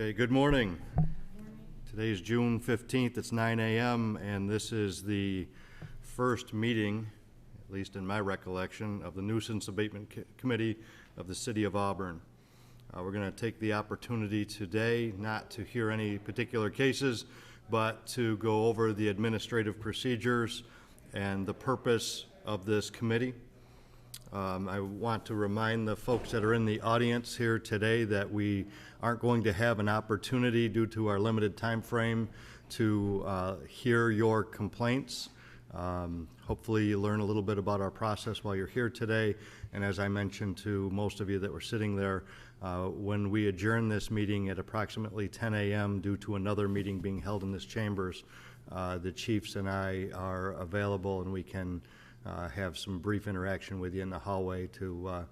Okay, good morning. Today is June 15th, it's 9 a.m., and this is the first meeting, at least in my recollection, of the Nuisance Abatement Committee of the City of Auburn. We're going to take the opportunity today not to hear any particular cases, but to go over the administrative procedures and the purpose of this committee. I want to remind the folks that are in the audience here today that we aren't going to have an opportunity due to our limited time frame to hear your complaints. Hopefully you learn a little bit about our process while you're here today. And as I mentioned to most of you that were sitting there, when we adjourn this meeting at approximately 10 a.m. due to another meeting being held in this chambers, the chiefs and I are available and we can have some brief interaction with you in the hallway to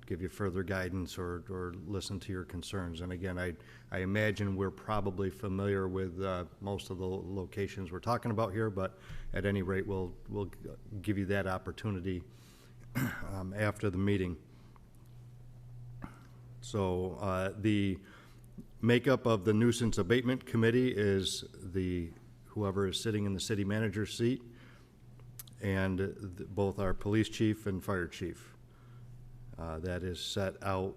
give you further guidance or listen to your concerns. And again, I imagine we're probably familiar with most of the locations we're talking about here, but at any rate, we'll give you that opportunity after the meeting. So the makeup of the Nuisance Abatement Committee is whoever is sitting in the city manager's seat, and both our police chief and fire chief. That is set out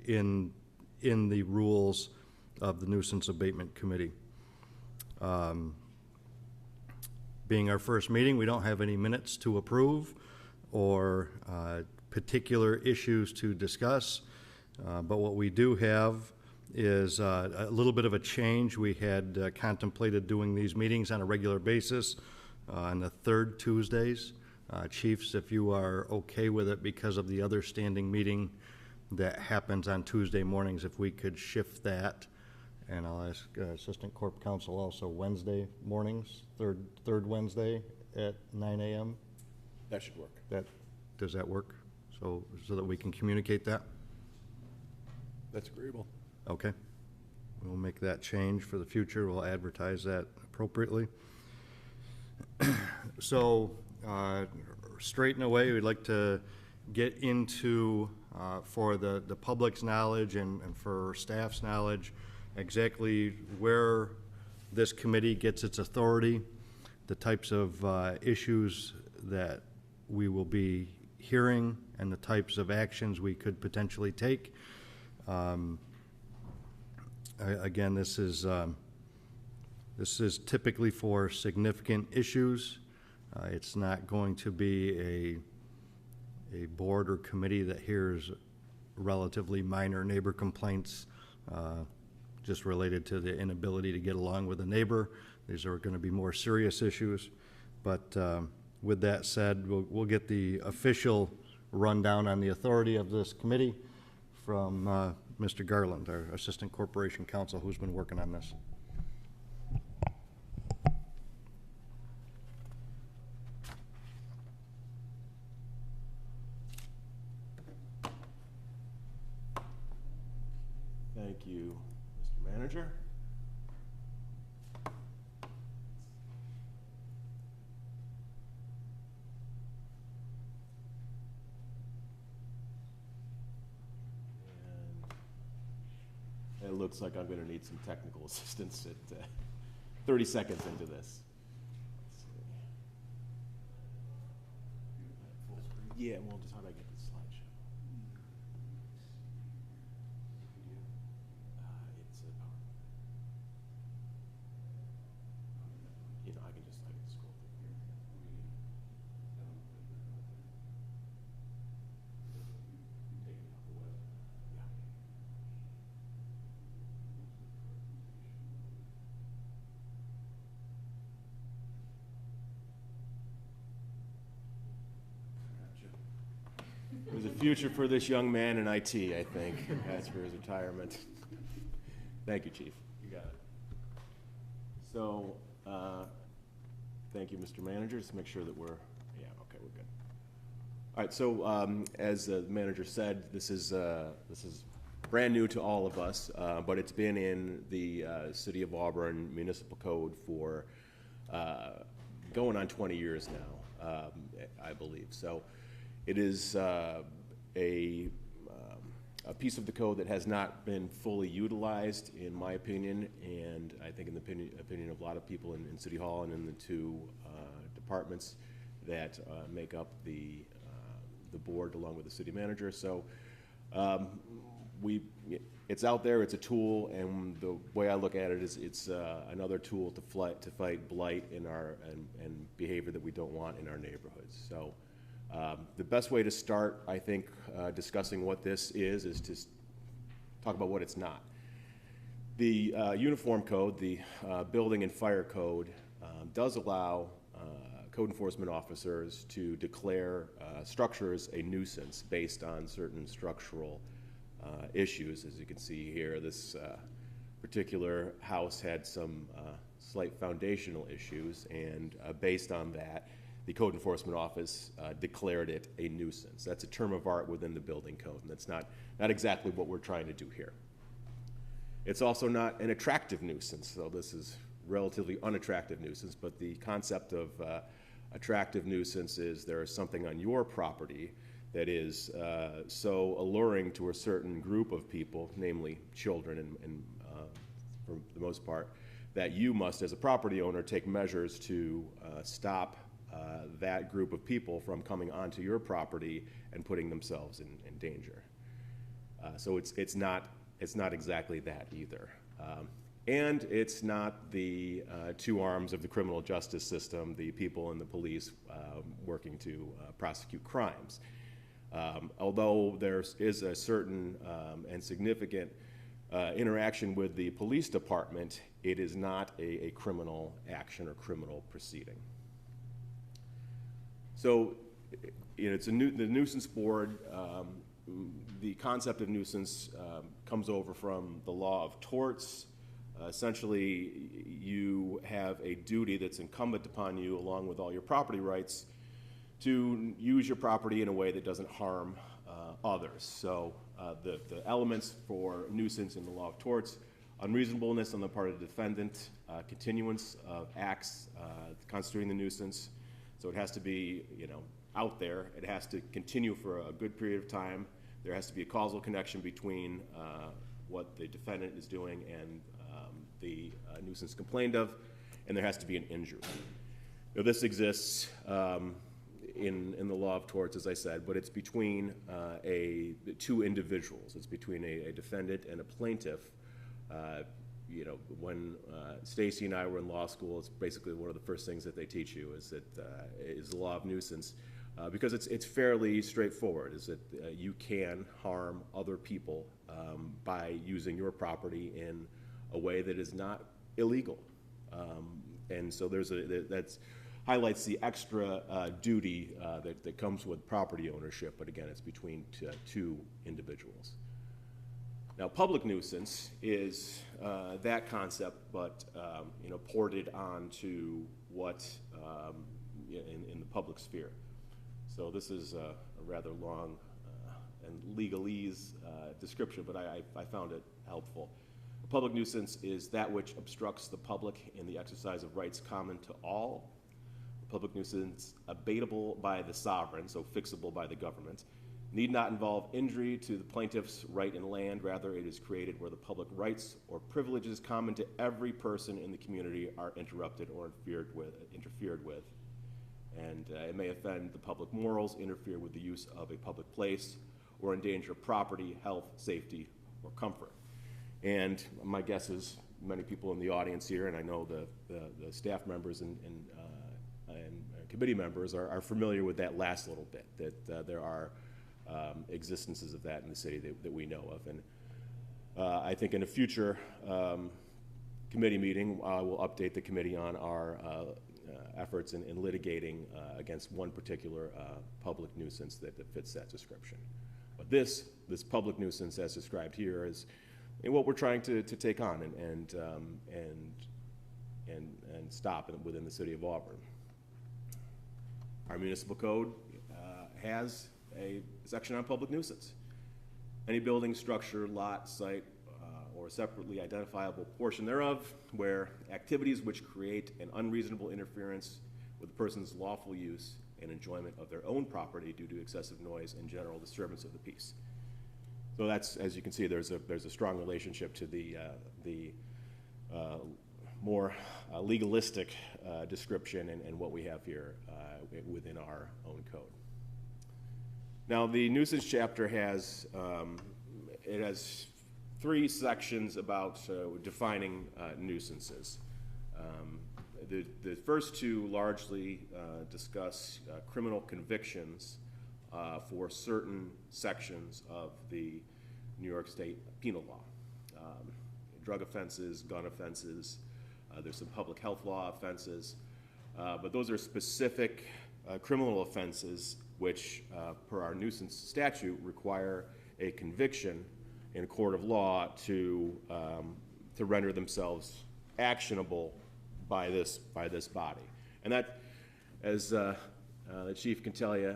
in the rules of the Nuisance Abatement Committee. Being our first meeting, we don't have any minutes to approve or particular issues to discuss, but what we do have is a little bit of a change. We had contemplated doing these meetings on a regular basis on the third Tuesdays. Chiefs, if you are okay with it because of the other standing meeting that happens on Tuesday mornings, if we could shift that. And I'll ask Assistant Corp Counsel also Wednesday mornings, third Wednesday at 9 a.m. That should work. Does that work? So that we can communicate that? That's agreeable. Okay. We'll make that change for the future. We'll advertise that appropriately. So straight and away, we'd like to get into, for the public's knowledge and for staff's knowledge, exactly where this committee gets its authority, the types of issues that we will be hearing, and the types of actions we could potentially take. Again, this is typically for significant issues. It's not going to be a board or committee that hears relatively minor neighbor complaints just related to the inability to get along with a neighbor. These are going to be more serious issues. But with that said, we'll get the official rundown on the authority of this committee from Mr. Garland, our Assistant Corporation Counsel, who's been working on this. Thank you, Mr. Manager. And it looks like I'm going to need some technical assistance at 30 seconds into this. Let's see. Yeah, well, just how do I get the slideshow? It's a power. You know, I can scroll through here. Yeah. There's a future for this young man in IT, I think, as for his retirement. Thank you, Chief. You got it. So, thank you, Mr. Manager. Just make sure that we're good. All right, so as the manager said, this is brand new to all of us, but it's been in the City of Auburn Municipal Code for going on 20 years now, I believe. So it is a a piece of the code that has not been fully utilized, in my opinion, and I think in the opinion of a lot of people in City Hall and in the two departments that make up the board along with the city manager. So it's out there, it's a tool, and the way I look at it is it's another tool to fight blight in and behavior that we don't want in our neighborhoods. So the best way to start, I think, discussing what this is to talk about what it's not. The uniform code, the building and fire code, does allow code enforcement officers to declare structures a nuisance based on certain structural issues. As you can see here, this particular house had some slight foundational issues, and based on that, the Code Enforcement Office declared it a nuisance. That's a term of art within the building code, and that's not exactly what we're trying to do here. It's also not an attractive nuisance, so this is relatively unattractive nuisance, but the concept of attractive nuisance is there is something on your property that is so alluring to a certain group of people, namely children and for the most part, that you must, as a property owner, take measures to stop that group of people from coming onto your property and putting themselves in danger. So it's not exactly that either. And it's not the two arms of the criminal justice system, the people and the police working to prosecute crimes. Although there is a certain and significant interaction with the police department, it is not a criminal action or criminal proceeding. So it's the nuisance board. The concept of nuisance comes over from the law of torts. Essentially, you have a duty that's incumbent upon you, along with all your property rights, to use your property in a way that doesn't harm others. So the elements for nuisance in the law of torts: unreasonableness on the part of the defendant, continuance of acts constituting the nuisance. So it has to be, out there. It has to continue for a good period of time. There has to be a causal connection between what the defendant is doing and the nuisance complained of, and there has to be an injury. Now, this exists in the law of torts, as I said, but it's between two individuals. It's between a defendant and a plaintiff. When Stacy and I were in law school, it's basically one of the first things that they teach you is the law of nuisance, because it's fairly straightforward. Is that you can harm other people by using your property in a way that is not illegal, and so that highlights the extra duty that comes with property ownership. But again, it's between two individuals. Now, public nuisance is that concept, but ported onto what in the public sphere. So this is a rather long and legalese description, but I found it helpful. A public nuisance is that which obstructs the public in the exercise of rights common to all. A public nuisance abatable by the sovereign, so fixable by the government, need not involve injury to the plaintiff's right in land. Rather, it is created where the public rights or privileges common to every person in the community are interrupted or interfered with. And it may offend the public morals, interfere with the use of a public place, or endanger property, health, safety, or comfort. And my guess is many people in the audience here, and I know the staff members and committee members are familiar with that last little bit, that there are existences of that in the city that we know of. And I think in a future committee meeting, we'll update the committee on our efforts in litigating against one particular public nuisance that fits that description. But this public nuisance, as described here, is what we're trying to take on and stop within the city of Auburn. Our municipal code has a section on public nuisance. Any building, structure, lot, site, or separately identifiable portion thereof where activities which create an unreasonable interference with a person's lawful use and enjoyment of their own property due to excessive noise and general disturbance of the peace. So that's, as you can see, there's a strong relationship to the more legalistic description and what we have here within our own code. Now, the nuisance chapter has it has 3 sections about defining nuisances. The first 2 largely discuss criminal convictions for certain sections of the New York State penal law. Drug offenses, gun offenses, there's some public health law offenses, but those are specific criminal offenses which, per our nuisance statute, require a conviction in a court of law to render themselves actionable by this body. And that, as the chief can tell you,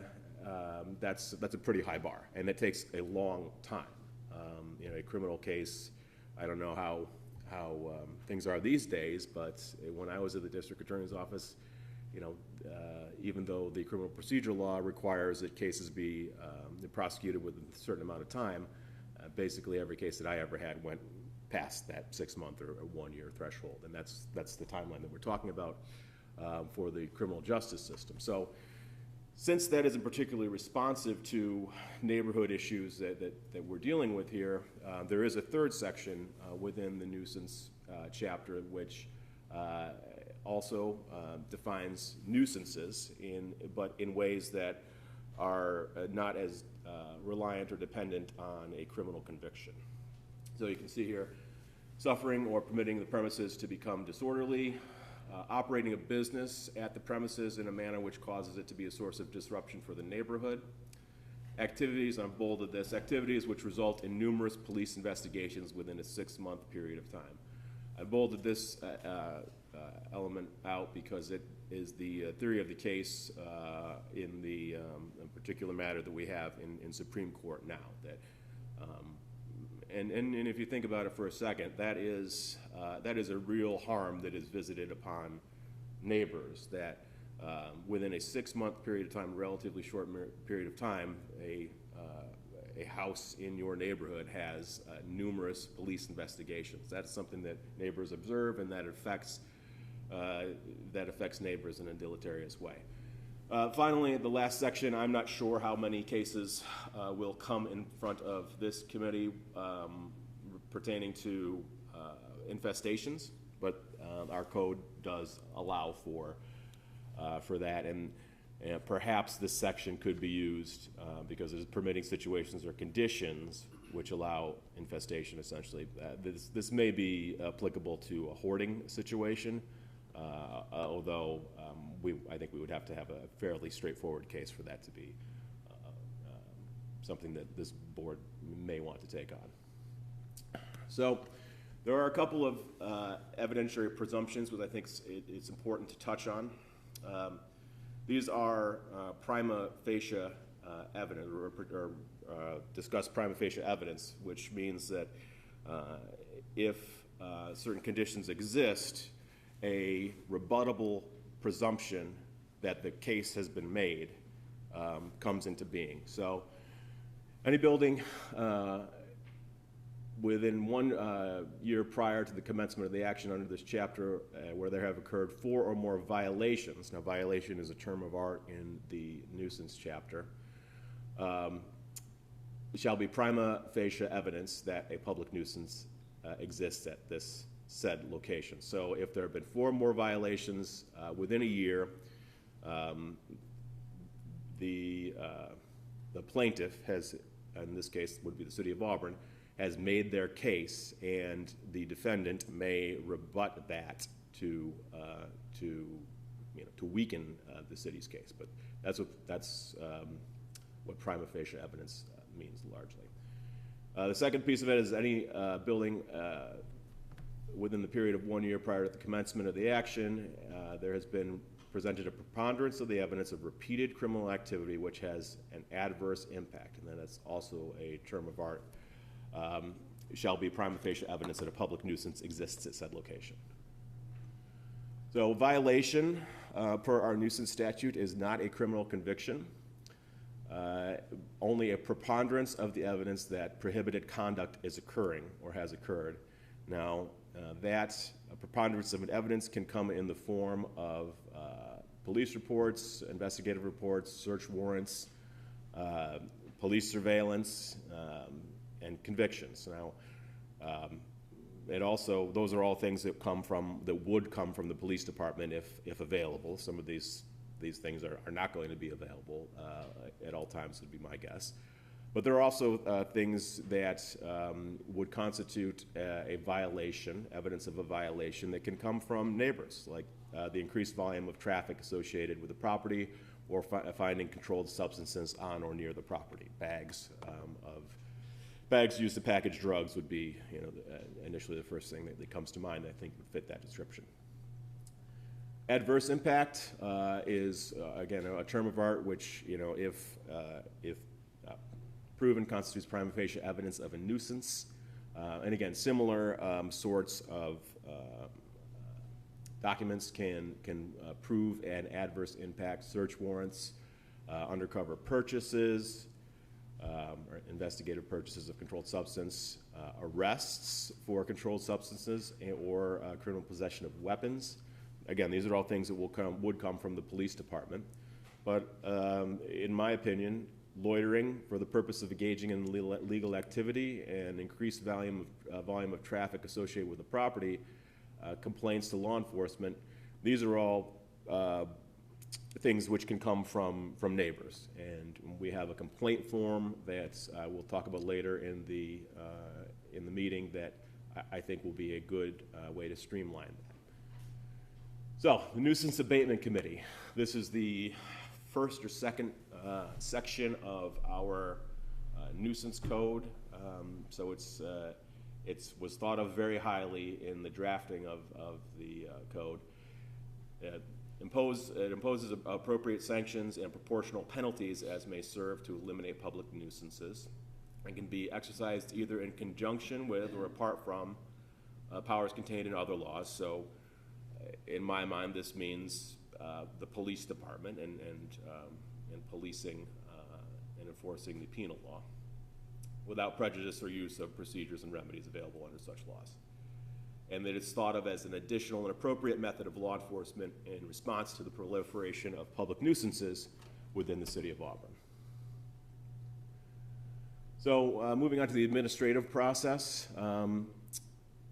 that's a pretty high bar, and it takes a long time. You know, a criminal case, I don't know how things are these days, but when I was at the district attorney's office, you know, even though the criminal procedure law requires that cases be prosecuted within a certain amount of time, basically every case that I ever had went past that 6-month or 1-year threshold, and that's the timeline that we're talking about for the criminal justice system. So, since that isn't particularly responsive to neighborhood issues that we're dealing with here, there is a 3rd section within the nuisance chapter which also defines nuisances but in ways that are not as reliant or dependent on a criminal conviction. So you can see here, suffering or permitting the premises to become disorderly, operating a business at the premises in a manner which causes it to be a source of disruption for the neighborhood. Activities, I've bolded this, activities which result in numerous police investigations within a 6-month period of time. I bolded this element out because it is the theory of the case in the particular matter that we have in Supreme Court now. That, and if you think about it for a second, that is a real harm that is visited upon neighbors, that within a 6-month period of time, relatively short period of time, a house in your neighborhood has numerous police investigations. That's something that neighbors observe, and that affects neighbors in a deleterious way. Finally, the last section, I'm not sure how many cases will come in front of this committee pertaining to infestations, but our code does allow for that, and perhaps this section could be used because there's permitting situations or conditions which allow infestation, essentially. This may be applicable to a hoarding situation, although I think we would have to have a fairly straightforward case for that to be something that this board may want to take on. So there are a couple of evidentiary presumptions which I think it's important to touch on. These are prima facie evidence, or discuss prima facie evidence, which means that if certain conditions exist, a rebuttable presumption that the case has been made comes into being. So any building within 1 year prior to the commencement of the action under this chapter where there have occurred 4 or more violations, now violation is a term of art in the nuisance chapter, shall be prima facie evidence that a public nuisance exists at this said location. So if there have been 4 more violations within a year, the plaintiff has, in this case would be the city of Auburn, has made their case, and the defendant may rebut that to weaken the city's case. But that's what prima facie evidence means largely. The second piece of it is any building within the period of 1 year prior to the commencement of the action, there has been presented a preponderance of the evidence of repeated criminal activity which has an adverse impact, and then that's also a term of art, shall be prima facie evidence that a public nuisance exists at said location. So violation, per our nuisance statute, is not a criminal conviction. only a preponderance of the evidence that prohibited conduct is occurring or has occurred. Now, that preponderance of evidence can come in the form of police reports, investigative reports, search warrants, police surveillance, and convictions. Now, and also, those are all things that would come from the police department if available. Some of these things are not going to be available at all times, would be my guess. But there are also things that would constitute a violation, evidence of a violation, that can come from neighbors, like the increased volume of traffic associated with the property, or finding controlled substances on or near the property. Bags used to package drugs would be, initially the first thing that comes to mind, I think, would fit that description. Adverse impact is, again, a term of art which, if proven, constitutes prima facie evidence of a nuisance. And again, similar sorts of documents can prove an adverse impact: search warrants, undercover purchases, or investigative purchases of controlled substance, arrests for controlled substances, or criminal possession of weapons. Again, these are all things that would come from the police department. But in my opinion, loitering for the purpose of engaging in legal activity and increased volume of traffic associated with the property, complaints to law enforcement, these are all things which can come from neighbors. And we have a complaint form that we'll talk about later in the meeting that I think will be a good way to streamline that. So, the Nuisance Abatement Committee. This is the first or second section of our nuisance code. So it was thought of very highly in the drafting of the code. It imposes appropriate sanctions and proportional penalties as may serve to eliminate public nuisances, and can be exercised either in conjunction with or apart from powers contained in other laws. So, in my mind, this means the police department and policing and enforcing the penal law, without prejudice or use of procedures and remedies available under such laws. And that it's thought of as an additional and appropriate method of law enforcement in response to the proliferation of public nuisances within the city of Auburn. So moving on to the administrative process,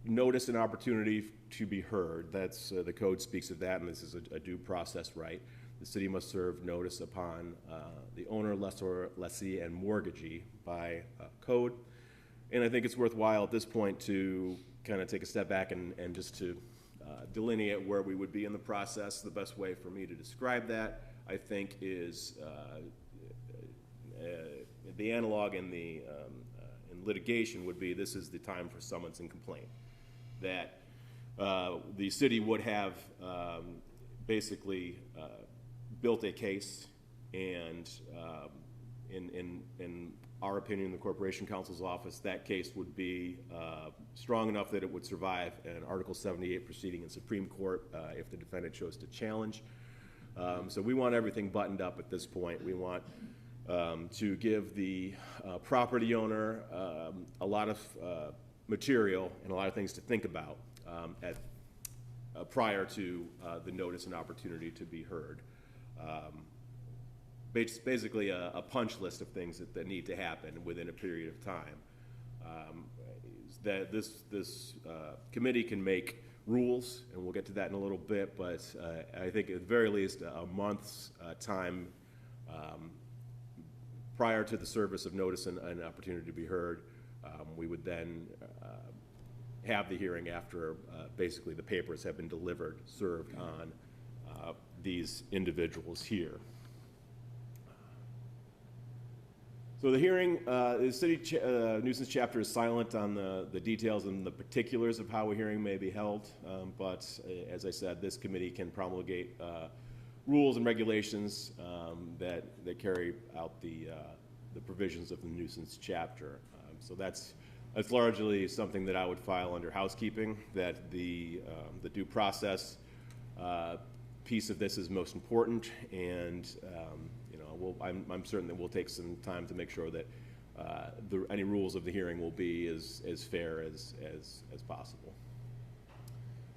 notice and opportunity to be heard. That's the code speaks of that, and this is a due process right. The city must serve notice upon the owner, lessor, lessee, and mortgagee by code. And I think it's worthwhile at this point to kind of take a step back and just to delineate where we would be in the process. The best way for me to describe that, I think, is the analog in litigation would be: this is the time for summons and complaint. That the city would have basically built a case, and in our opinion, the Corporation Counsel's office, that case would be strong enough that it would survive an Article 78 proceeding in Supreme Court if the defendant chose to challenge. So we want everything buttoned up at this point. We want to give the property owner a lot of material and a lot of things to think about prior to the notice and opportunity to be heard. Basically a punch list of things that need to happen within a period of time. That this committee can make rules, and we'll get to that in a little bit, but I think at the very least a month's time prior to the service of notice and an opportunity to be heard. We would then have the hearing after basically the papers have been delivered, served on these individuals here. So the hearing, the city nuisance chapter is silent on the details and the particulars of how a hearing may be held, but as I said, this committee can promulgate rules and regulations that carry out the provisions of the nuisance chapter. So that's largely something that I would file under housekeeping, that the due process piece of this is most important, and I'm certain that we'll take some time to make sure that any rules of the hearing will be as fair as possible.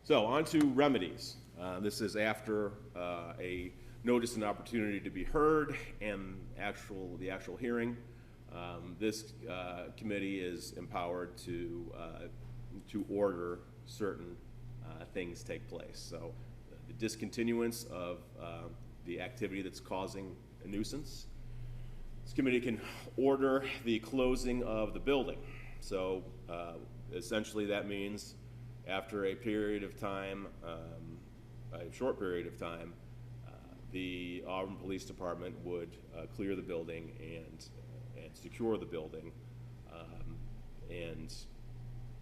So on to remedies. This is after a notice and opportunity to be heard and the actual hearing. This committee is empowered to order certain things take place. So the discontinuance of the activity that's causing a nuisance. This committee can order the closing of the building. So essentially that means after a period of time, a short period of time, the Auburn Police Department would clear the building and secure the building, and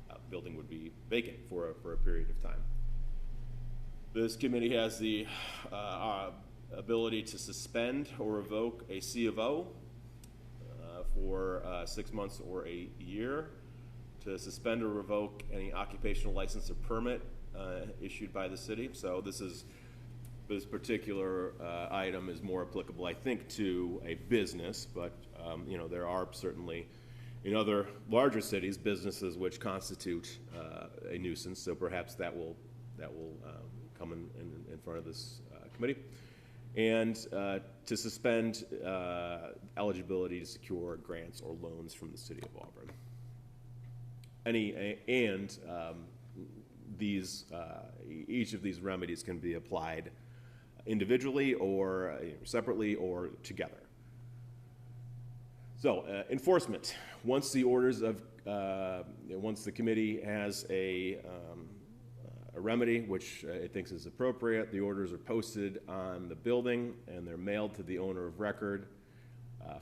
the building would be vacant for a period of time. This committee has the ability to suspend or revoke a C of O for 6 months or a year, to suspend or revoke any occupational license or permit issued by the city. So this particular item is more applicable, I think, to a business, but you know, there are certainly in other larger cities businesses which constitute a nuisance. So perhaps that will come in front of this committee, and to suspend eligibility to secure grants or loans from the city of Auburn. Each of these remedies can be applied individually or separately or together. So enforcement. Once the orders of once the committee has a remedy which it thinks is appropriate, the orders are posted on the building and they're mailed to the owner of record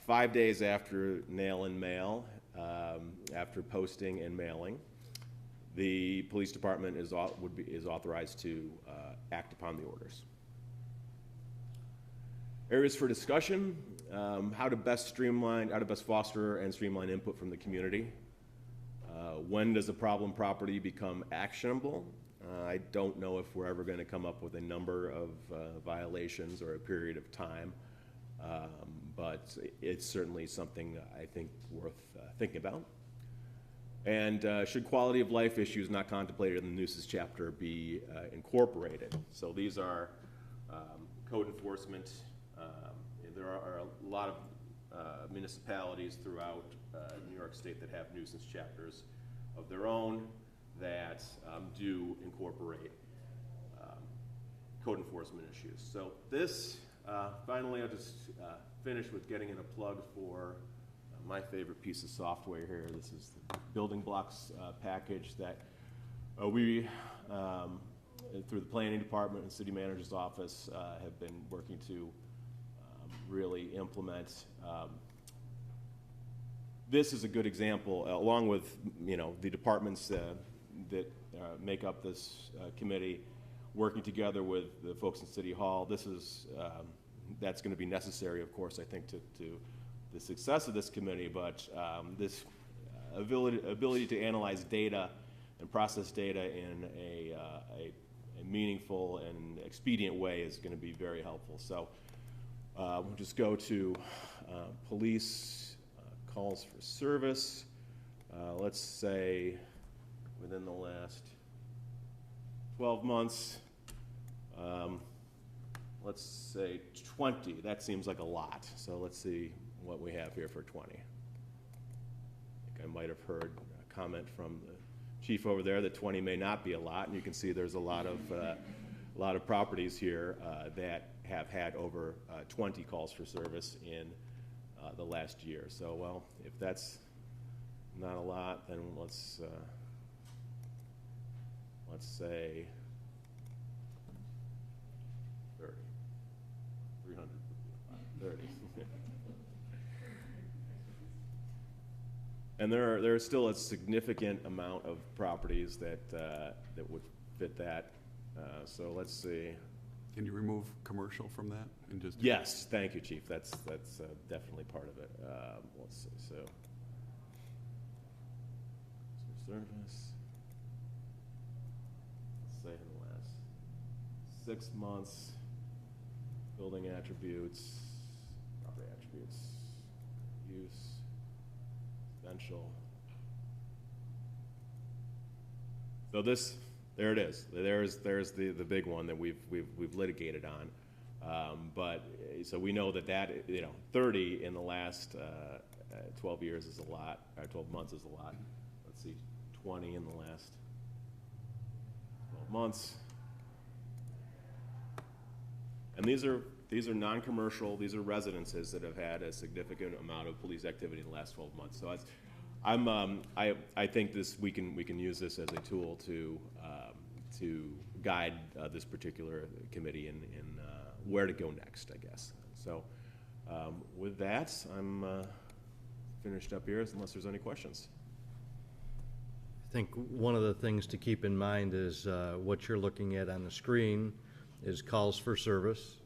5 days after mail and mail. After posting and mailing, the police department is authorized to act upon the orders. Areas for discussion: how to best foster and streamline input from the community. When does a problem property become actionable? I don't know if we're ever going to come up with a number of violations or a period of time, but it's certainly something I think worth thinking about. And should quality of life issues not contemplated in the nuisance chapter be incorporated? So these are code enforcement. There are a lot of municipalities throughout New York State that have nuisance chapters of their own that do incorporate code enforcement issues. So this, finally, I'll just finish with getting in a plug for my favorite piece of software here. This is the building blocks package that we, through the planning department and city manager's office, have been working to really implement. This is a good example, along with the departments that make up this committee, working together with the folks in City Hall. This is that's going to be necessary, of course, I think, to the success of this committee, but this ability to analyze data and process data in a meaningful and expedient way is going to be very helpful. So we'll just go to police calls for service. Let's say within the last 12 months, let's say 20. That seems like a lot. So let's see what we have here for 20. I think I might have heard a comment from the chief over there that 20 may not be a lot, and you can see there's a lot of properties here that have had over 20 calls for service in the last year. So, well, if that's not a lot, then let's say 30. 300. 30. And there are still a significant amount of properties that would fit that. So let's see. Can you remove commercial from that and just? Yes, thank you, Chief. That's definitely part of it. Let's see. So service. Let's say in the last 6 months, building attributes, property attributes, use, residential. So this, there it is. There's the big one that we've litigated on. So we know that 30 in the last 12 years is a lot, or 12 months is a lot. Let's see, 20 in the last 12 months. And these are non-commercial, these are residences that have had a significant amount of police activity in the last 12 months. So I think we can use this as a tool to guide this particular committee in where to go next, I guess. So with that, I'm finished up here unless there's any questions. I think one of the things to keep in mind is what you're looking at on the screen is calls for service,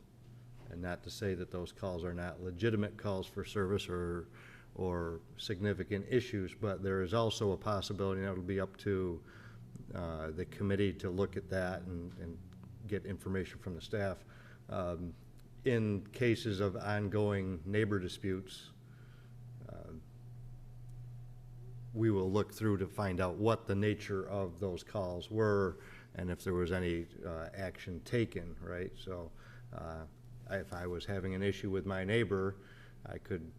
and not to say that those calls are not legitimate calls for service or significant issues, but there is also a possibility, and it'll be up to the committee to look at that and get information from the staff. In cases of ongoing neighbor disputes, we will look through to find out what the nature of those calls were and if there was any action taken, right? So if I was having an issue with my neighbor, I could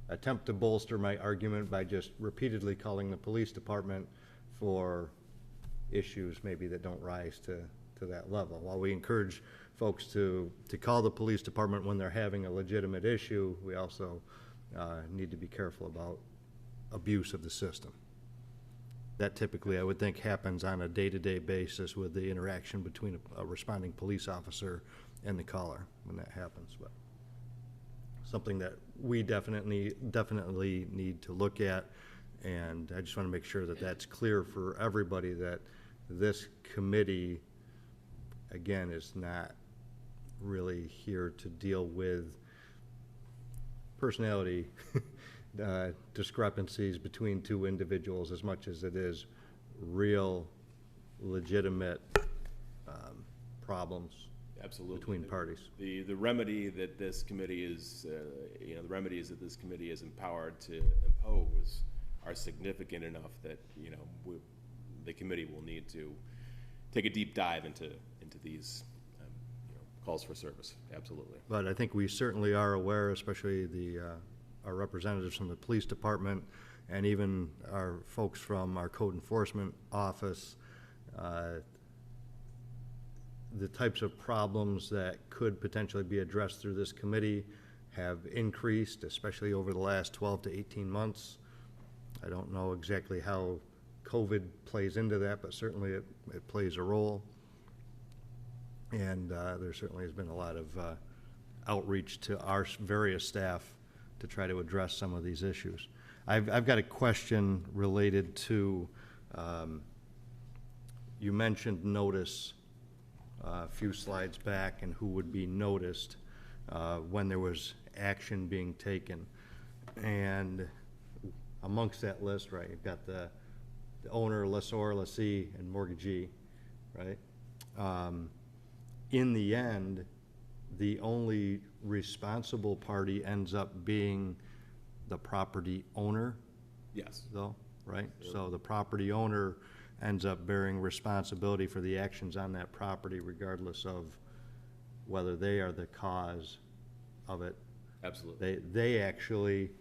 attempt to bolster my argument by just repeatedly calling the police department for issues maybe that don't rise to that level. While we encourage folks to call the police department when they're having a legitimate issue, we also need to be careful about abuse of the system. That typically, I would think, happens on a day-to-day basis with the interaction between a responding police officer and the caller when that happens. But something that we definitely need to look at, and I just want to make sure that that's clear for everybody that this committee, again, is not really here to deal with personality discrepancies between two individuals as much as it is real, legitimate problems. Absolutely. Between parties. The remedy that this committee is, the remedies that this committee is empowered to impose are significant enough that, the committee will need to take a deep dive into these calls for service. Absolutely. But I think we certainly are aware, especially our representatives from the police department and even our folks from our code enforcement office, the types of problems that could potentially be addressed through this committee have increased, especially over the last 12 to 18 months. I don't know exactly how COVID plays into that, but certainly it plays a role. And there certainly has been a lot of outreach to our various staff to try to address some of these issues. I've got a question related to, you mentioned notice a few slides back and who would be noticed when there was action being taken. And amongst that list, right, you've got the owner, lessor, lessee, and mortgagee, right? In the end, the only responsible party ends up being the property owner. Yes. Though, right? Sure. So the property owner ends up bearing responsibility for the actions on that property regardless of whether they are the cause of it. Absolutely. They actually,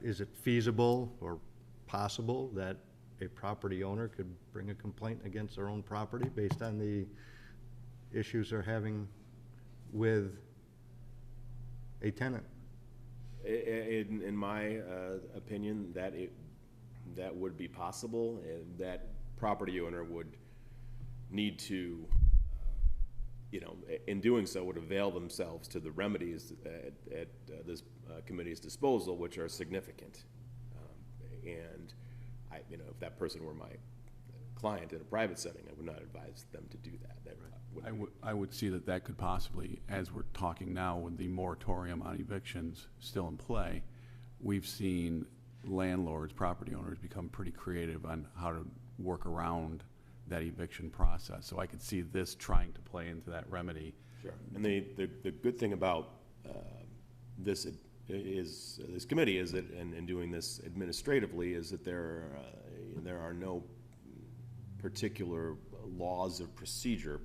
is it feasible or possible that a property owner could bring a complaint against their own property based on the issues they're having with a tenant? In my opinion, that would be possible, and that property owner would need to, in doing so, would avail themselves to the remedies at this committee's disposal, which are significant. And if that person were my client in a private setting, I would not advise them to do that. I would see that could possibly, as we're talking now with the moratorium on evictions still in play, we've seen landlords, property owners become pretty creative on how to work around that eviction process. So I could see this trying to play into that remedy. Sure. And the good thing about this committee is that, and doing this administratively, is that there are no particular laws of procedure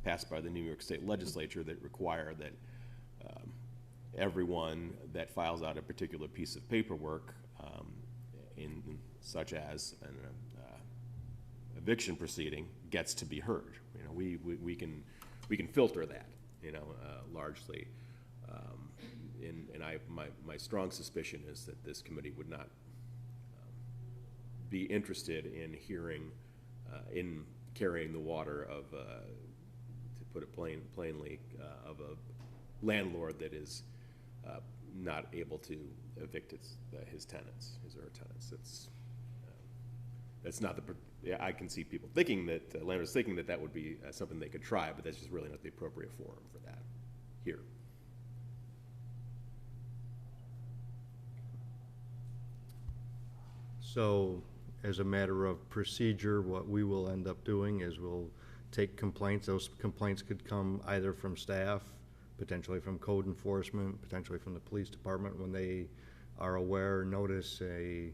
passed by the New York State Legislature that require that everyone that files out a particular piece of paperwork, in such as an eviction proceeding, gets to be heard. You know, we can filter that, you know, largely. And my strong suspicion is that this committee would not be interested in hearing, in carrying the water of, to put it plainly, of a landlord that is not able to evict his tenants, his or her tenants. That's not the. Yeah, I can see people thinking that landlords thinking that that would be something they could try, but that's just really not the appropriate forum for that here. So, as a matter of procedure, what we will end up doing is we'll take complaints. Those complaints could come either from staff, potentially from code enforcement, potentially from the police department when they are aware, notice a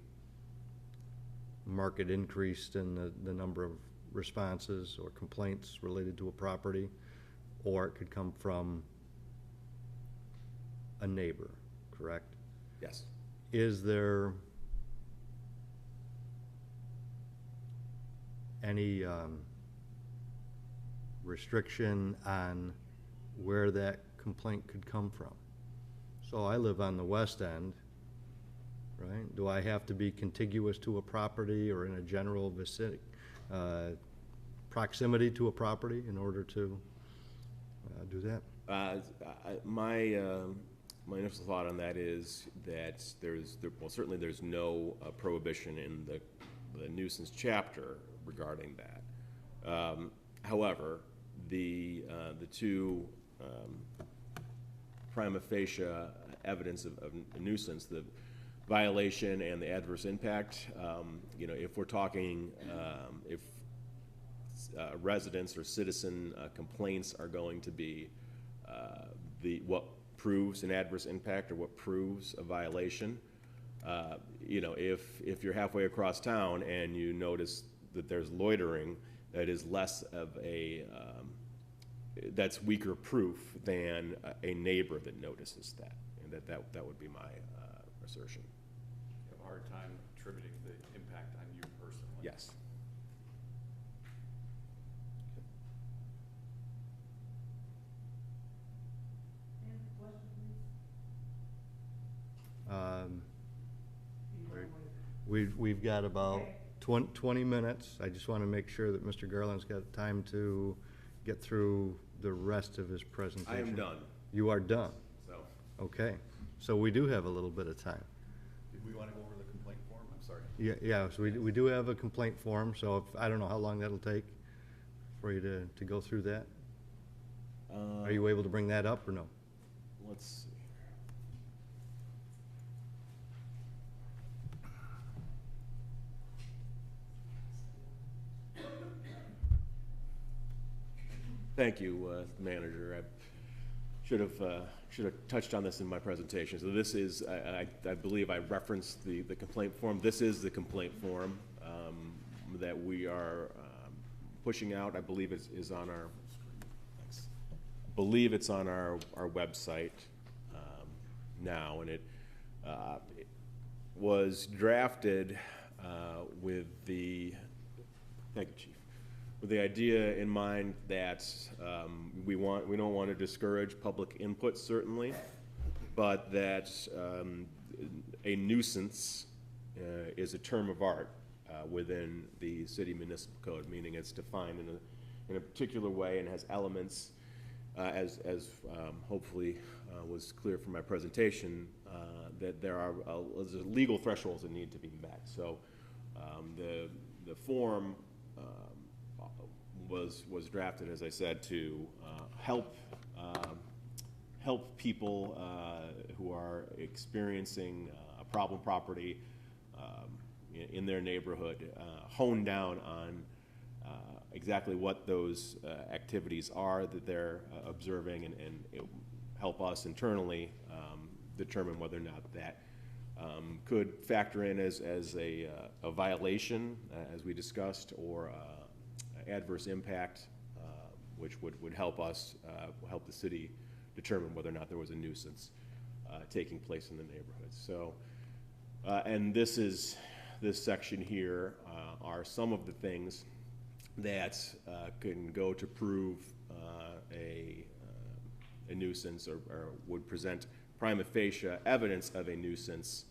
market increase in the number of responses or complaints related to a property, or it could come from a neighbor, correct? Yes. Is there any restriction on where that complaint could come from? So I live on the west end, right? Do I have to be contiguous to a property or in a general vicinity, proximity to a property in order to do that? My initial thought on that is that well, certainly there's no prohibition in the nuisance chapter regarding that. However, the two prima facie evidence of a nuisance, the violation and the adverse impact, you know, if we're talking, if residents or citizen complaints are going to be what proves an adverse impact or what proves a violation, you know, if you're halfway across town and you notice that there's loitering, that is less of a that's weaker proof than a neighbor that notices that, and that would be my assertion. You have a hard time attributing the impact on you personally. Yes. We've got about 20 minutes. I just want to make sure that Mr. Garland's got time to get through the rest of his presentation. I am done. You are done? So. Okay. So we do have a little bit of time. Did we want to go over the complaint form? I'm sorry. Yeah, so we do have a complaint form, so if, I don't know how long that'll take for you to go through that. Are you able to bring that up or no? Let's see. Thank you, Manager. I should have touched on this in my presentation. So this is, I believe I referenced the complaint form. This is the complaint form that we are pushing out. I believe is on our. I believe it's on our website now, and it was drafted with the. Thank you, Chief. With the idea in mind that we don't want to discourage public input, certainly, but that a nuisance is a term of art within the city municipal code, meaning it's defined in a particular way and has elements, as hopefully was clear from my presentation, that there are legal thresholds that need to be met. So the form was drafted, as I said, to help people who are experiencing a problem property in their neighborhood hone down on exactly what those activities are that they're observing, and help us internally determine whether or not that could factor in as a violation, as we discussed, or adverse impact, which would help us, help the city determine whether or not there was a nuisance taking place in the neighborhood. So, and this section here are some of the things that can go to prove a nuisance, or would present prima facie evidence of a nuisance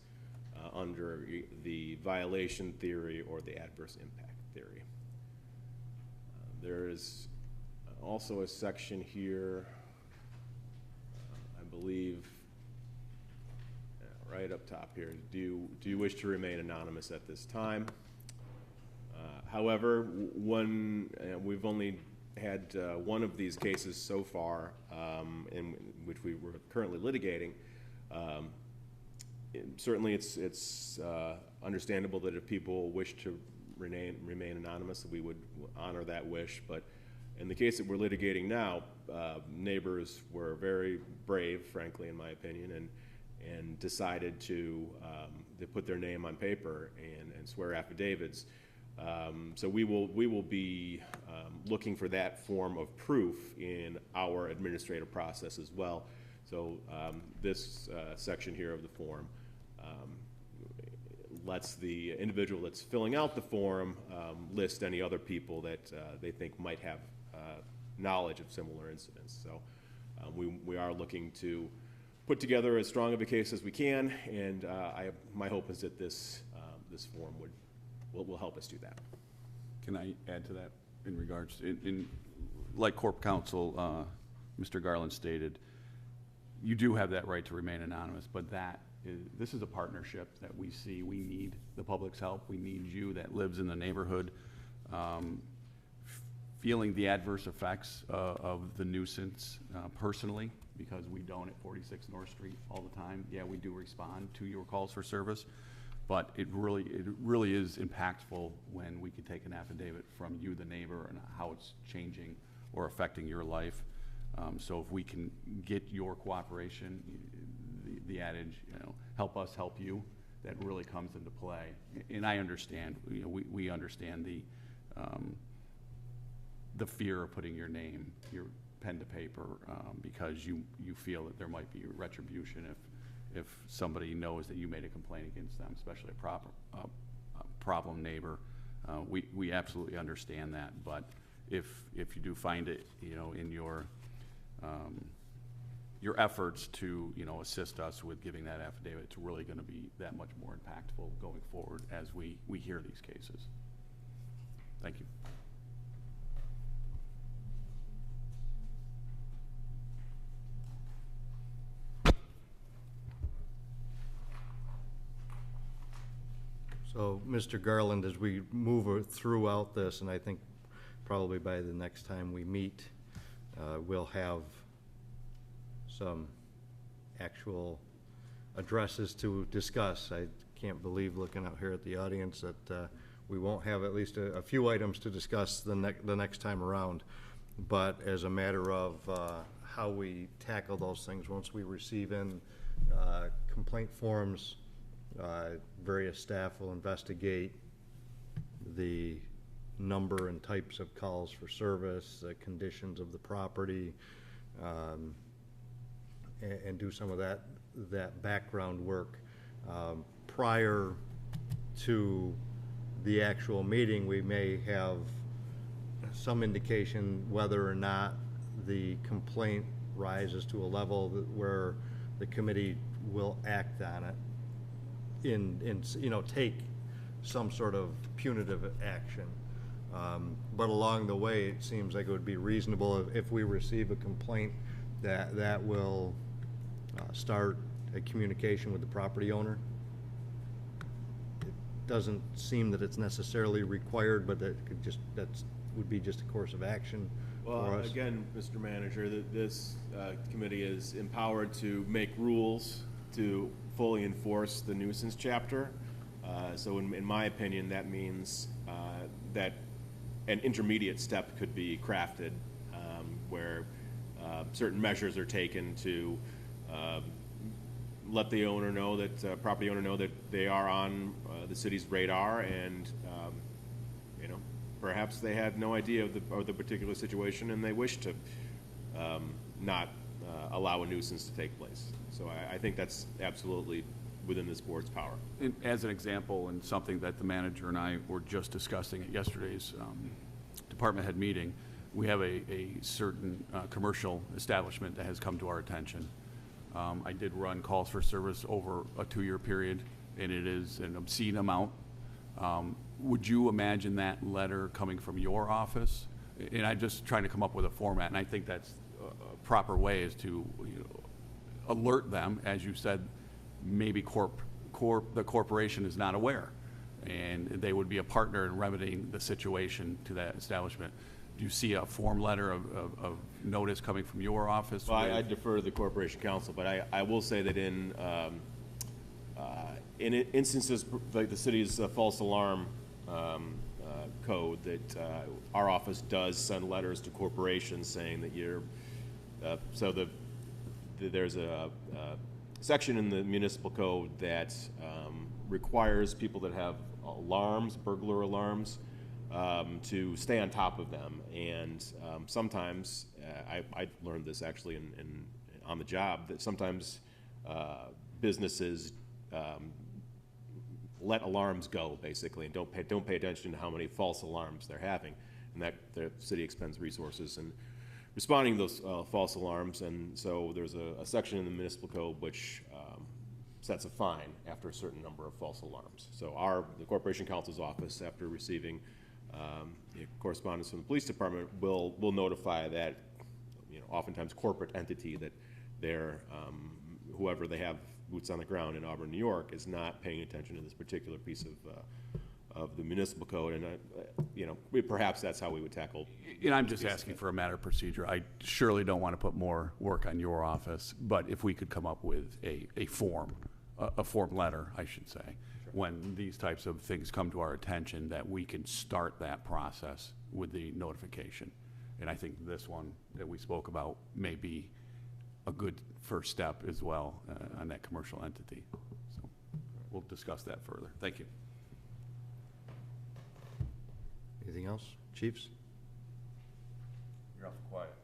under the violation theory or the adverse impact theory. There is also a section here, I believe, right up top here. Do you wish to remain anonymous at this time? However, we've only had one of these cases so far, in which we were currently litigating. Certainly, it's understandable that if people wish to remain anonymous, we would honor that wish. But in the case that we're litigating now, neighbors were very brave, frankly, in my opinion, and decided to put their name on paper and swear affidavits. So we will be looking for that form of proof in our administrative process as well. So this section here of the form lets the individual that's filling out the form list any other people that they think might have knowledge of similar incidents. So we are looking to put together as strong of a case as we can, and my hope is that this form will help us do that. Can I add to that in regards, like Corp Counsel, Mr. Garland stated, you do have that right to remain anonymous, but this is a partnership that we see. We need the public's help. We need you that lives in the neighborhood, feeling the adverse effects of the nuisance personally, because we don't at 46 North Street all the time. Yeah, we do respond to your calls for service, but it really is impactful when we can take an affidavit from you, the neighbor, and how it's changing or affecting your life. So if we can get your cooperation, the adage, help us help you, that really comes into play. And I understand, we understand the fear of putting your name, your pen to paper, because you feel that there might be retribution if somebody knows that you made a complaint against them, especially a problem neighbor. We absolutely understand that, but if you do find it, in your efforts to, assist us with giving that affidavit, it's really going to be that much more impactful going forward as we hear these cases. Thank you. So, Mr. Garland, as we move throughout this, and I think probably by the next time we meet, we'll have some actual addresses to discuss. I can't believe, looking out here at the audience, that we won't have at least a few items to discuss the next time around. But as a matter of how we tackle those things, once we receive in complaint forms, various staff will investigate the number and types of calls for service, the conditions of the property, and do some of that background work. Prior to the actual meeting, we may have some indication whether or not the complaint rises to a level where the committee will act on it, take some sort of punitive action. But along the way, it seems like it would be reasonable if we receive a complaint that will start a communication with the property owner. It doesn't seem that it's necessarily required, but that would be just a course of action for us. Again, Mr. Manager, this committee is empowered to make rules to fully enforce the nuisance chapter. So in my opinion, that means that an intermediate step could be crafted where certain measures are taken to let the owner know that, property owner know that they are on the city's radar, and, you know, perhaps they had no idea of the particular situation, and they wish to not allow a nuisance to take place. So I think that's absolutely within this board's power. As an example, and something that the manager and I were just discussing at yesterday's department head meeting, we have a certain commercial establishment that has come to our attention. I did run calls for service over a 2-year period, and it is an obscene amount. Would you imagine that letter coming from your office? And I'm just trying to come up with a format, and I think that's a proper way, is to alert them, as you said, maybe the corporation is not aware, and they would be a partner in remedying the situation to that establishment. Do you see a form letter of notice coming from your office? Well, I defer to the Corporation Council, but I will say that in instances like the city's false alarm code, that our office does send letters to corporations saying that you're, there's a section in the municipal code that requires people that have alarms, burglar alarms, to stay on top of them. And sometimes, I learned this actually on the job, that sometimes businesses let alarms go, basically, and don't pay attention to how many false alarms they're having, and that the city expends resources in responding to those false alarms. And so there's a section in the municipal code which sets a fine after a certain number of false alarms. So the Corporation Counsel's office, after receiving correspondence from the police department, will notify that, oftentimes corporate entity that they're, whoever they have boots on the ground in Auburn, New York, is not paying attention to this particular piece of the municipal code. And perhaps that's how we would tackle. And I'm just asking for a matter of procedure. I surely don't want to put more work on your office, but if we could come up with a form letter, I should say, sure, when these types of things come to our attention, that we can start that process with the notification. And I think this one that we spoke about may be a good first step as well on that commercial entity. So we'll discuss that further. Thank you. Anything else, chiefs? You're awful quiet,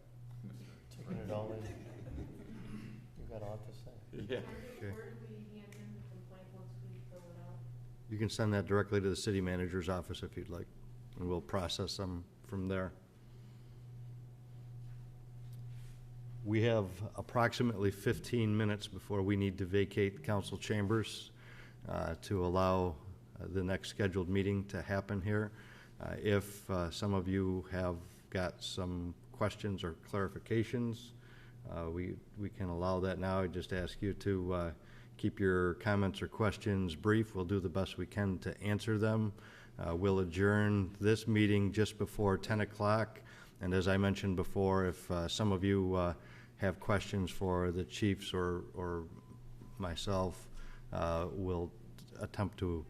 Taking it all in. You got a lot to say. Yeah. Okay. Where do we hand in the complaint once we fill it out? You can send that directly to the city manager's office if you'd like, and we'll process them from there. We have approximately 15 minutes before we need to vacate council chambers to allow the next scheduled meeting to happen here. If some of you have got some questions or clarifications, we can allow that now. I just ask you to keep your comments or questions brief. We'll do the best we can to answer them. We'll adjourn this meeting just before 10 o'clock. And as I mentioned before, if some of you have questions for the chiefs or myself, we'll attempt to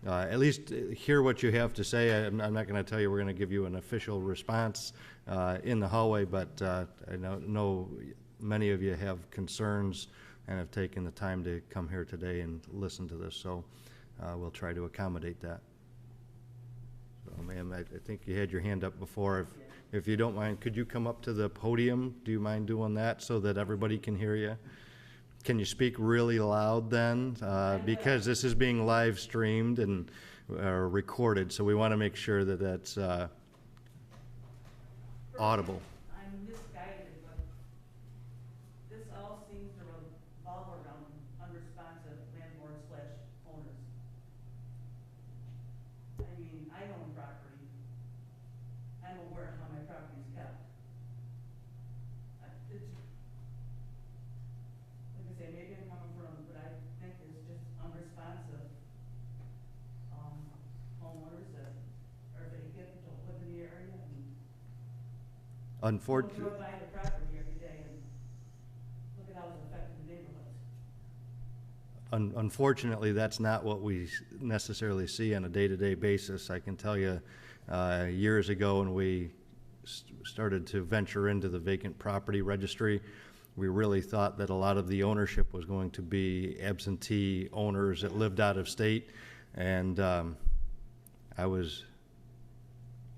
at least hear what you have to say. I'm not going to tell you we're going to give you an official response in the hallway, but I know many of you have concerns and have taken the time to come here today and listen to this, so we'll try to accommodate that. So, ma'am, I think you had your hand up before. If you don't mind, could you come up to the podium? Do you mind doing that so that everybody can hear you? Can you speak really loud then? Because this is being live streamed and recorded, so we want to make sure that that's audible. I'm misguided, but this all seems to revolve around unresponsive landlords/owners. I mean, I own property. I'm aware of how my property is kept. It's, like I say, maybe I'm coming from, but I think it's just unresponsive homeowners that are vacant, don't live in the area, and Unfortunately. go by the property every day and look at how it's affecting the neighborhoods. Unfortunately, that's not what we necessarily see on a day-to-day basis. I can tell you, years ago when we started to venture into the vacant property registry, we really thought that a lot of the ownership was going to be absentee owners that lived out of state, and I was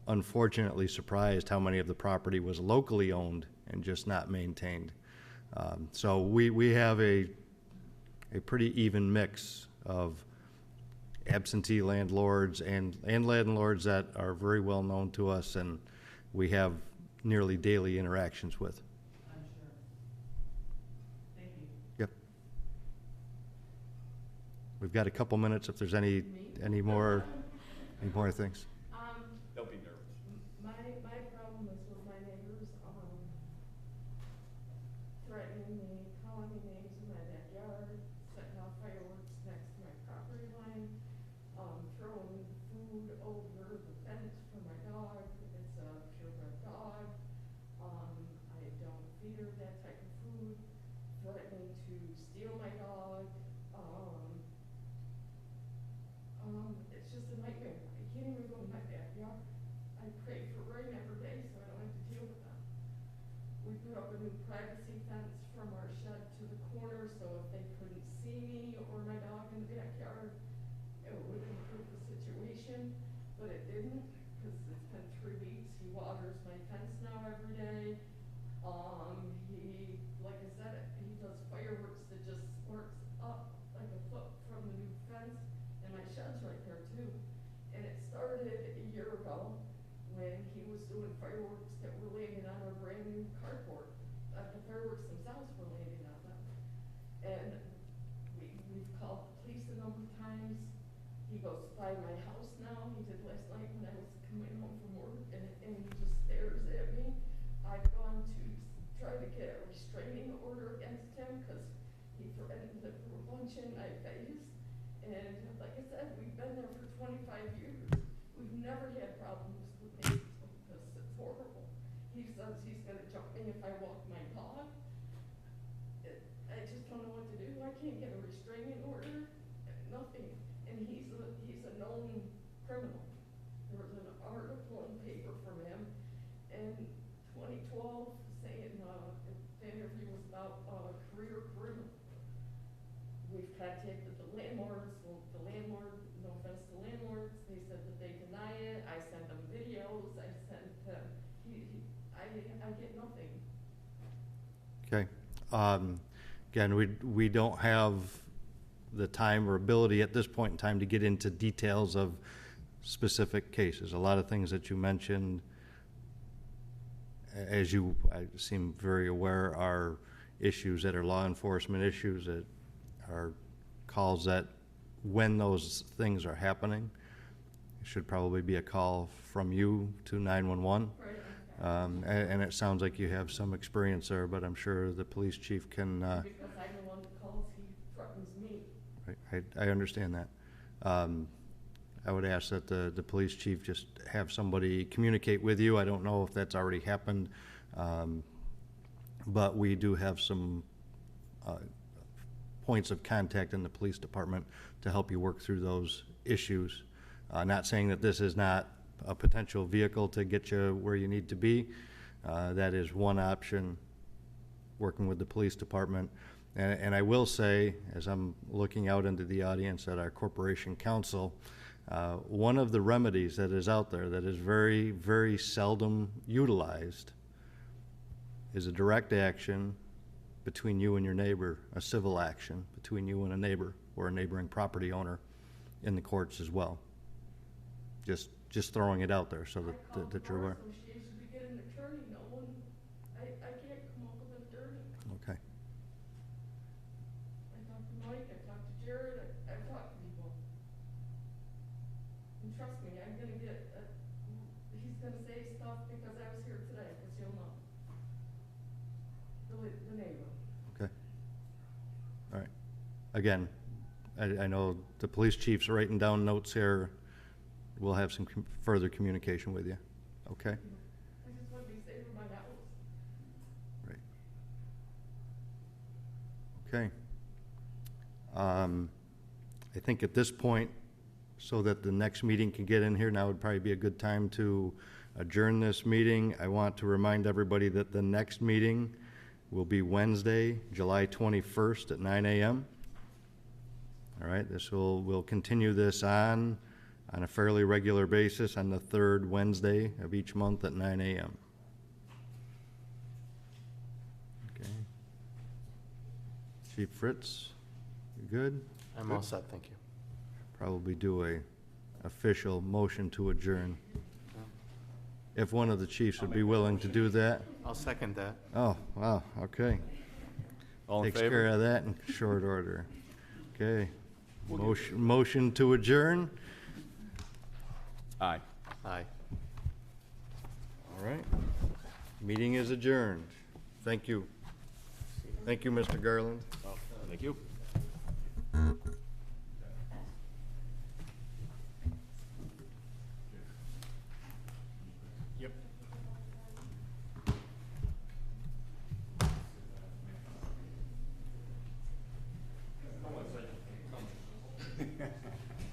unfortunately surprised how many of the property was locally owned and just not maintained. So we have a pretty even mix of absentee landlords and landlords that are very well known to us and we have nearly daily interactions with. I'm sure. Thank you. Yep. We've got a couple minutes if there's any more things. Don't be nervous. My problem is with my neighbors, threatening me, calling me names in my backyard, setting off fireworks next to my property line, throwing food over the fence for my dog. It's a purebred dog. I don't feed her that type of food, threatening to steal my dog. It's just a nightmare. I can't even go in my backyard. I pray for rain every day so I don't have to deal with them. We put up a new privacy fence from our shed to the corner, so if they couldn't see me or my dog in the backyard, it would improve the situation, but it didn't, because it's been 3 weeks. He waters my fence now every day. He, like I said, he does fireworks that just sparks up like a foot from the new fence, and my shed's right there too. And it started a year ago when he was doing fireworks that were landing on our brand new cardboard. The fireworks themselves were landing on them. And we've called the police a number of times. He goes by my house now. He did last night when I was coming home from work, and he just stares at me. I've gone to try to get a restraining order against him because he threatened to throw a punch in my face. And like I said, we've been there for 25 years. We've never had problems with neighbors because it's horrible. He says he's going to jump me if I walk my dog. I just don't know what to do. I can't get a restraining order, nothing. And he's a known criminal. There was an article in the paper from him in 2012 saying the interview was about a career criminal. We've contacted the landlords. Well, the landlord, no offense to landlords, they said that they deny it. I sent them videos. I sent them. I get nothing. Okay. Again, we don't have the time or ability at this point in time to get into details of specific cases. A lot of things that you mentioned, as I seem very aware, are issues that are law enforcement issues, that are calls that when those things are happening, it should probably be a call from you to 911. Right. And it sounds like you have some experience there, but I'm sure the police chief can. Because I'm the one that calls, he threatens me. I understand that. I would ask that the police chief just have somebody communicate with you. I don't know if that's already happened, but we do have some points of contact in the police department to help you work through those issues. Not saying that this is not a potential vehicle to get you where you need to be. That is one option, working with the police department. And I will say, as I'm looking out into the audience at our corporation council, one of the remedies that is out there that is very, very seldom utilized is a direct action between you and your neighbor, a civil action between you and a neighbor or a neighboring property owner in the courts as well. Just throwing it out there so that you're aware. Association to get an attorney. No one, I can't come up with an attorney. Okay. I talked to Mike, I talked to Jared, I've talked to people. And trust me, I'm gonna get, he's gonna say stuff because I was here today, because you'll know. The neighbor. Okay. All right. Again, I know the police chief's writing down notes here. We'll have some further communication with you. Okay? I just want to be safe in my house. Right. Okay. I think at this point, so that the next meeting can get in here, now would probably be a good time to adjourn this meeting. I want to remind everybody that the next meeting will be Wednesday, July 21st at 9 a.m. All right, we'll continue this on a fairly regular basis on the third Wednesday of each month at 9 a.m. Okay. Chief Fritz, you good? I'm all set, thank you. Probably do a official motion to adjourn. If one of the chiefs would be willing to do that. I'll second that. Oh, wow, okay. All in Takes care favor? of that in short order. Okay. Motion to adjourn. Aye. Aye. All right. Meeting is adjourned. Thank you. Thank you, Mr. Garland. Thank you.